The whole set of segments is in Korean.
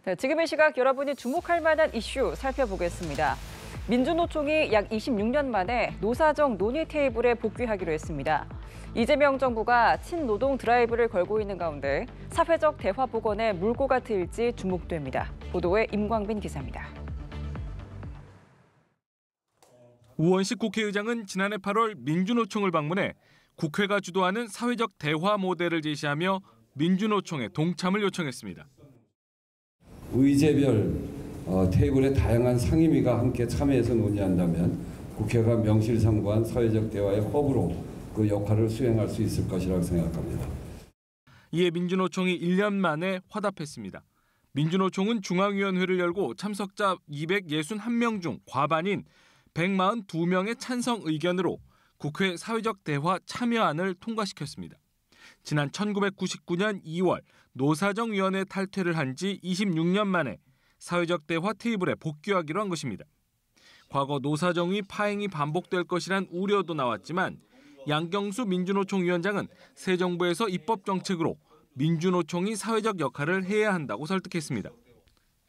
네, 지금 이 시각 여러분이 주목할 만한 이슈 살펴보겠습니다. 민주노총이 약 26년 만에 노사정 논의 테이블에 복귀하기로 했습니다. 이재명 정부가 친노동 드라이브를 걸고 있는 가운데 사회적 대화 복원에 물꼬가 트일지 주목됩니다. 보도에 임광빈 기자입니다. 우원식 국회의장은 지난해 8월 민주노총을 방문해 국회가 주도하는 사회적 대화 모델을 제시하며 민주노총에 동참을 요청했습니다. 의제별 테이블에 다양한 상임위가 함께 참여해서 논의한다면 국회가 명실상부한 사회적 대화의 허브로 그 역할을 수행할 수 있을 것이라고 생각합니다. 이에 민주노총이 1년 만에 화답했습니다. 민주노총은 중앙위원회를 열고 참석자 261명 중 과반인 142명의 찬성 의견으로 국회 사회적 대화 참여안을 통과시켰습니다. 지난 1999년 2월 노사정위원회 탈퇴를 한 지 26년 만에 사회적 대화 테이블에 복귀하기로 한 것입니다. 과거 노사정위 파행이 반복될 것이란 우려도 나왔지만 양경수 민주노총 위원장은 새 정부에서 입법 정책으로 민주노총이 사회적 역할을 해야 한다고 설득했습니다.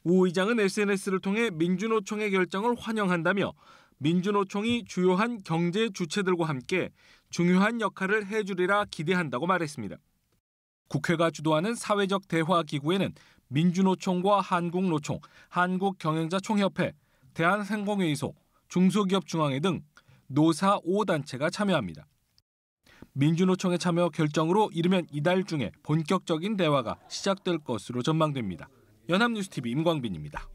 우 의장은 SNS를 통해 민주노총의 결정을 환영한다며 민주노총이 주요한 경제 주체들과 함께 중요한 역할을 해주리라 기대한다고 말했습니다. 국회가 주도하는 사회적 대화 기구에는 민주노총과 한국노총, 한국경영자총협회, 대한상공회의소, 중소기업중앙회 등 노사 5단체가 참여합니다. 민주노총의 참여 결정으로 이르면 이달 중에 본격적인 대화가 시작될 것으로 전망됩니다. 연합뉴스TV 임광빈입니다.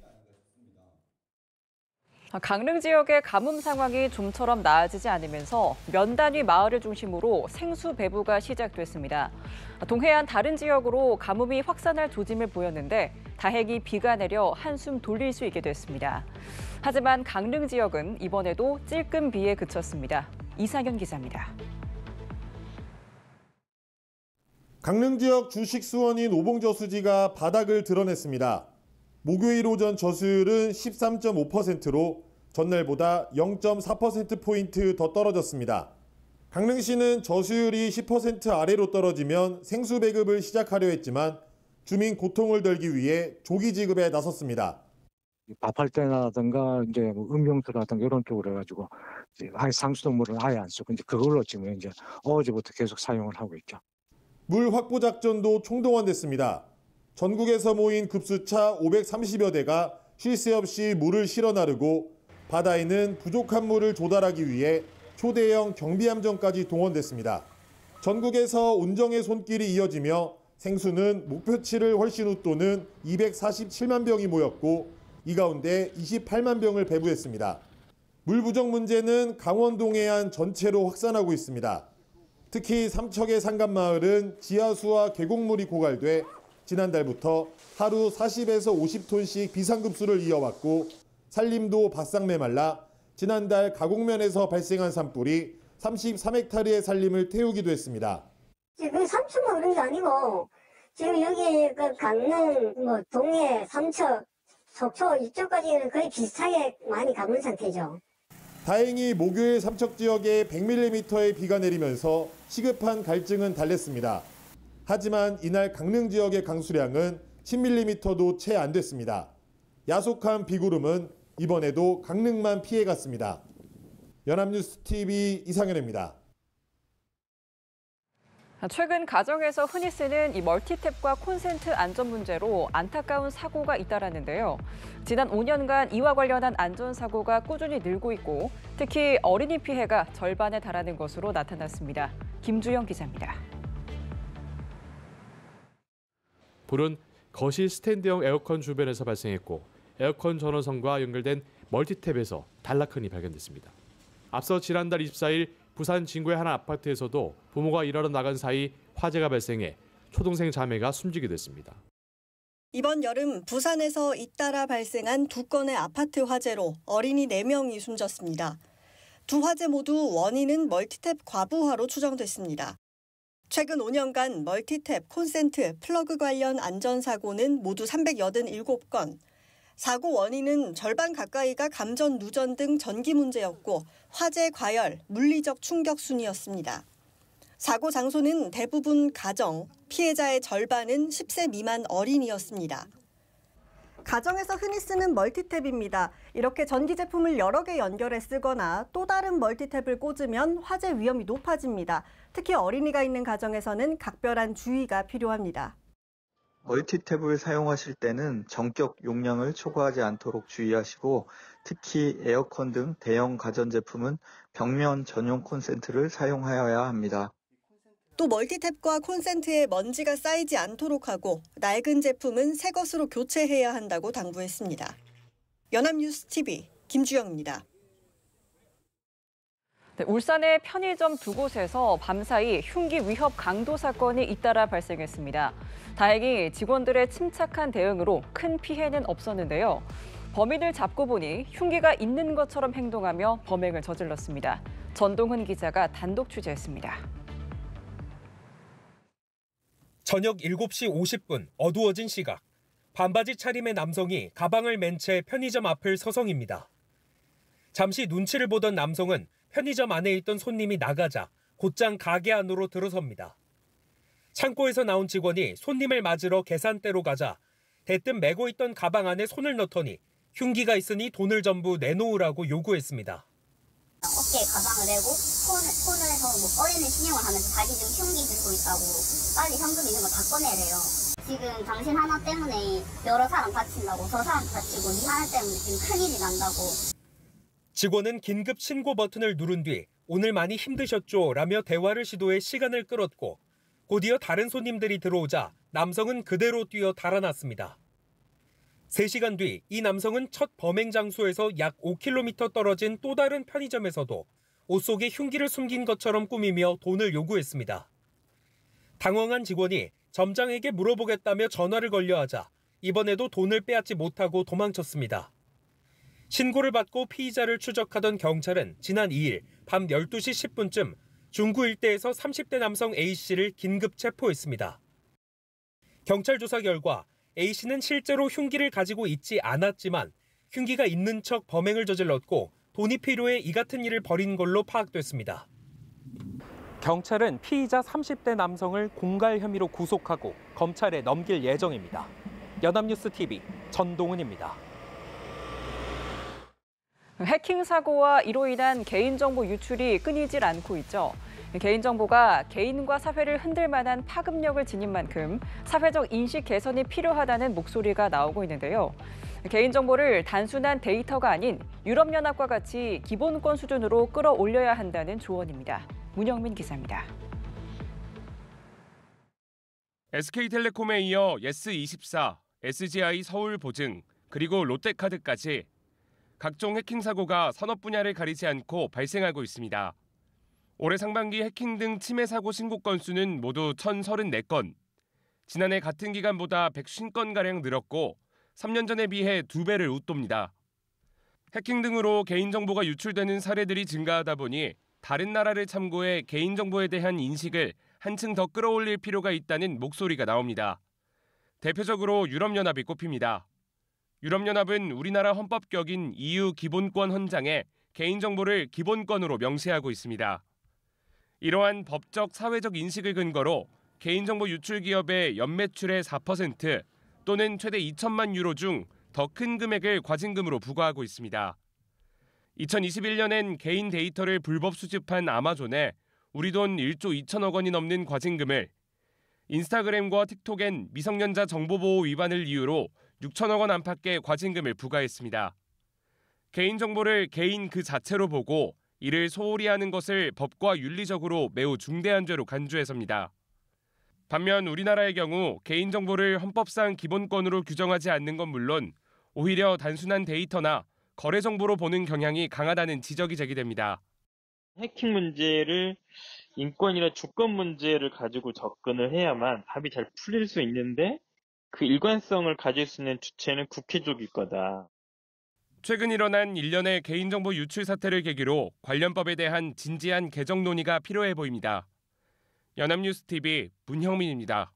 강릉 지역의 가뭄 상황이 좀처럼 나아지지 않으면서 면단위 마을을 중심으로 생수 배부가 시작됐습니다. 동해안 다른 지역으로 가뭄이 확산할 조짐을 보였는데 다행히 비가 내려 한숨 돌릴 수 있게 됐습니다. 하지만 강릉 지역은 이번에도 찔끔 비에 그쳤습니다. 이상현 기자입니다. 강릉 지역 주식 수원인 오봉저수지가 바닥을 드러냈습니다. 목요일 오전 저수율은 13.5%로 전날보다 0.4%포인트 더 떨어졌습니다. 강릉시는 저수율이 10% 아래로 떨어지면 생수 배급을 시작하려 했지만 주민 고통을 덜기 위해 조기 지급에 나섰습니다. 밥할 때라든가 이제 음용수라든가 이런 쪽으로 해가지고 아예 상수동물은 아예 안 쓰고 이제 그걸로 지금 이제 어제부터 계속 사용을 하고 있죠. 물 확보 작전도 총동원됐습니다. 전국에서 모인 급수차 530여 대가 쉴 새 없이 물을 실어 나르고 바다에는 부족한 물을 조달하기 위해 초대형 경비함정까지 동원됐습니다. 전국에서 운정의 손길이 이어지며 생수는 목표치를 훨씬 웃도는 247만 병이 모였고 이 가운데 28만 병을 배부했습니다. 물 부족 문제는 강원도 해안 전체로 확산하고 있습니다. 특히 삼척의 상간마을은 지하수와 계곡물이 고갈돼 지난달부터 하루 40에서 50톤씩 비상급수를 이어왔고 산림도 바싹 메말라 지난달 가곡면에서 발생한 산불이 33헥타르의 산림을 태우기도 했습니다. 지금 삼척만 그런 게 아니고 지금 여기 그 강릉, 동해, 삼척, 속초 이쪽까지는 거의 비슷하게 많이 가문 상태죠. 다행히 목요일 삼척 지역에 100mm의 비가 내리면서 시급한 갈증은 달랬습니다. 하지만 이날 강릉 지역의 강수량은 10mm도 채 안 됐습니다. 야속한 비구름은 이번에도 강릉만 피해갔습니다. 연합뉴스TV 이상현입니다. 최근 가정에서 흔히 쓰는 이 멀티탭과 콘센트 안전 문제로 안타까운 사고가 잇따랐는데요. 지난 5년간 이와 관련한 안전사고가 꾸준히 늘고 있고 특히 어린이 피해가 절반에 달하는 것으로 나타났습니다. 김주영 기자입니다. 불은 거실 스탠드형 에어컨 주변에서 발생했고 에어컨 전원선과 연결된 멀티탭에서 단락흔이 발견됐습니다. 앞서 지난달 24일 부산 진구의 한 아파트에서도 부모가 일하러 나간 사이 화재가 발생해 초동생 자매가 숨지게 됐습니다. 이번 여름 부산에서 잇따라 발생한 두 건의 아파트 화재로 어린이 4명이 숨졌습니다. 두 화재 모두 원인은 멀티탭 과부하로 추정됐습니다. 최근 5년간 멀티탭, 콘센트, 플러그 관련 안전사고는 모두 387건. 사고 원인은 절반 가까이가 감전, 누전 등 전기 문제였고 화재 과열, 물리적 충격 순이었습니다. 사고 장소는 대부분 가정, 피해자의 절반은 10세 미만 어린이였습니다. 가정에서 흔히 쓰는 멀티탭입니다. 이렇게 전기 제품을 여러 개 연결해 쓰거나 또 다른 멀티탭을 꽂으면 화재 위험이 높아집니다. 특히 어린이가 있는 가정에서는 각별한 주의가 필요합니다. 멀티탭을 사용하실 때는 전격 용량을 초과하지 않도록 주의하시고 특히 에어컨 등 대형 가전제품은 벽면 전용 콘센트를 사용하여야 합니다. 또 멀티탭과 콘센트에 먼지가 쌓이지 않도록 하고 낡은 제품은 새 것으로 교체해야 한다고 당부했습니다. 연합뉴스 TV 김주영입니다. 네, 울산의 편의점 두 곳에서 밤사이 흉기 위협 강도 사건이 잇따라 발생했습니다. 다행히 직원들의 침착한 대응으로 큰 피해는 없었는데요. 범인을 잡고 보니 흉기가 있는 것처럼 행동하며 범행을 저질렀습니다. 전동훈 기자가 단독 취재했습니다. 저녁 7시 50분 어두워진 시각. 반바지 차림의 남성이 가방을 맨 채 편의점 앞을 서성입니다. 잠시 눈치를 보던 남성은 편의점 안에 있던 손님이 나가자 곧장 가게 안으로 들어섭니다. 창고에서 나온 직원이 손님을 맞으러 계산대로 가자 대뜸 메고 있던 가방 안에 손을 넣더니 흉기가 있으니 돈을 전부 내놓으라고 요구했습니다. 어깨에 가방을 내고 손에서 꺼내는 신용을 하면서 자기 지금 흉기 들고 있다고 빨리 현금 있는 거 다 꺼내래요. 지금 당신 하나 때문에 여러 사람 다친다고 저 사람 다치고 네 하나 때문에 지금 큰일이 난다고. 직원은 긴급 신고 버튼을 누른 뒤 오늘 많이 힘드셨죠? 라며 대화를 시도해 시간을 끌었고 곧이어 다른 손님들이 들어오자 남성은 그대로 뛰어 달아났습니다. 3시간 뒤 이 남성은 첫 범행 장소에서 약 5km 떨어진 또 다른 편의점에서도 옷 속에 흉기를 숨긴 것처럼 꾸미며 돈을 요구했습니다. 당황한 직원이 점장에게 물어보겠다며 전화를 걸려 하자 이번에도 돈을 빼앗지 못하고 도망쳤습니다. 신고를 받고 피의자를 추적하던 경찰은 지난 2일 밤 12시 10분쯤 중구 일대에서 30대 남성 A씨를 긴급 체포했습니다. 경찰 조사 결과 A씨는 실제로 흉기를 가지고 있지 않았지만 흉기가 있는 척 범행을 저질렀고 돈이 필요해 이 같은 일을 벌인 걸로 파악됐습니다. 경찰은 피의자 30대 남성을 공갈 혐의로 구속하고 검찰에 넘길 예정입니다. 연합뉴스 TV 전동훈입니다. 해킹 사고와 이로 인한 개인정보 유출이 끊이질 않고 있죠. 개인정보가 개인과 사회를 흔들 만한 파급력을 지닌 만큼 사회적 인식 개선이 필요하다는 목소리가 나오고 있는데요. 개인정보를 단순한 데이터가 아닌 유럽연합과 같이 기본권 수준으로 끌어올려야 한다는 조언입니다. 문영민 기자입니다. SK텔레콤에 이어 예스24, SGI 서울보증, 그리고 롯데카드까지 각종 해킹 사고가 산업 분야를 가리지 않고 발생하고 있습니다. 올해 상반기 해킹 등 침해 사고 신고 건수는 모두 1,034건. 지난해 같은 기간보다 150건가량 늘었고 3년 전에 비해 2배를 웃돕니다. 해킹 등으로 개인정보가 유출되는 사례들이 증가하다 보니 다른 나라를 참고해 개인정보에 대한 인식을 한층 더 끌어올릴 필요가 있다는 목소리가 나옵니다. 대표적으로 유럽연합이 꼽힙니다. 유럽연합은 우리나라 헌법격인 EU 기본권 헌장에 개인정보를 기본권으로 명시하고 있습니다. 이러한 법적, 사회적 인식을 근거로 개인정보 유출 기업의 연매출의 4% 또는 최대 2천만 유로 중 더 큰 금액을 과징금으로 부과하고 있습니다. 2021년엔 개인 데이터를 불법 수집한 아마존에 우리 돈 1조 2천억 원이 넘는 과징금을, 인스타그램과 틱톡엔 미성년자 정보보호 위반을 이유로 6천억 원 안팎의 과징금을 부과했습니다. 개인정보를 개인 그 자체로 보고 이를 소홀히 하는 것을 법과 윤리적으로 매우 중대한 죄로 간주해섭니다. 반면 우리나라의 경우 개인정보를 헌법상 기본권으로 규정하지 않는 건 물론 오히려 단순한 데이터나 거래 정보로 보는 경향이 강하다는 지적이 제기됩니다. 해킹 문제를 인권이나 주권 문제를 가지고 접근을 해야만 답이 잘 풀릴 수 있는데 그 일관성을 가질 수 있는 주체는 국회 쪽일 거다. 최근 일어난 일련의 개인정보 유출 사태를 계기로 관련법에 대한 진지한 개정 논의가 필요해 보입니다. 연합뉴스 TV 문형민입니다.